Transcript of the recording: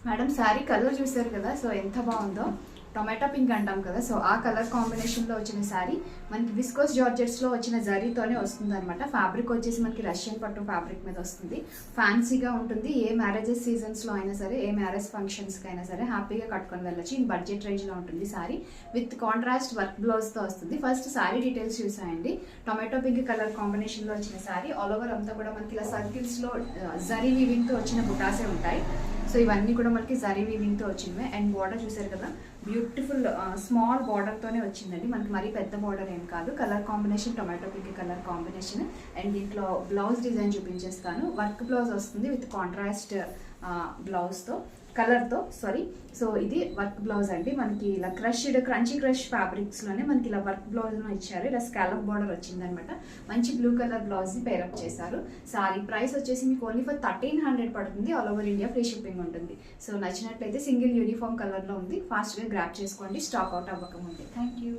Madam sari colour చూసారు కదా, so ఎంత బాగుందో. టొమాటో పింక్ అంటాం కదా, సో ఆ కలర్ కాంబినేషన్లో వచ్చిన శారీ మనకి విస్కోస్ జార్జెట్స్లో వచ్చిన జరీతోనే వస్తుంది అనమాట. ఫ్యాబ్రిక్ వచ్చేసి మనకి రష్యన్ పట్టు ఫ్యాబ్రిక్ మీద వస్తుంది. ఫ్యాన్సీగా ఉంటుంది. ఏ మ్యారేజెస్ సీజన్స్లో అయినా సరే, ఏ మ్యారేజ్ ఫంక్షన్స్కి అయినా సరే హ్యాపీగా కట్టుకొని వెళ్ళొచ్చు. ఇన్ బడ్జెట్ రేంజ్లో ఉంటుంది శారీ. విత్ కాంట్రాస్ట్ వర్క్ బ్లౌజ్తో వస్తుంది. ఫస్ట్ శారీ డీటెయిల్స్ చూసాయండి. టొమాటో పింక్ కలర్ కాంబినేషన్లో వచ్చిన శారీ. ఆల్ ఓవర్ అంతా కూడా మనకి ఇలా సర్కిల్స్లో జరీ వీవింగ్తో వచ్చిన బుటాసే ఉంటాయి. సో ఇవన్నీ కూడా మనకి జరీ వీవింగ్తో వచ్చినవే. అండ్ బార్డర్ చూసారు కదా, బ్యూటిఫుల్ స్మాల్ బార్డర్తోనే వచ్చిందండి. మనకి మరీ పెద్ద బార్డర్ ఏం కాదు. Colour combination tomato pink colour combination. And దీంట్లో బ్లౌజ్ డిజైన్ చూపించేస్తాను. వర్క్ బ్లౌజ్ వస్తుంది విత్ కాంట్రాస్ట్ బ్లౌజ్తో, కలర్తో సారీ. సో ఇది వర్క్ బ్లౌజ్ అండి. మనకి ఇలా క్రంచీ క్రష్ ఫ్యాబ్రిక్స్లోనే మనకి ఇలా వర్క్ బ్లౌజ్ ఇచ్చారు. ఇలా స్కాలప్ బార్డర్ వచ్చిందనమాట. మంచి బ్లూ కలర్ బ్లౌజ్ని పేరప్ చేశారు. సారీ ప్రైస్ వచ్చేసి మీకు ఓన్లీ ఫర్ 1300 పడుతుంది. All over India free shipping ఉంటుంది. సో నచ్చినట్లయితే సింగిల్ యూనిఫామ్ కలర్లో ఉంది. ఫాస్ట్గా గ్రాప్ చేసుకోండి, స్టాక్ అవుట్ అవ్వకముందే. Thank you.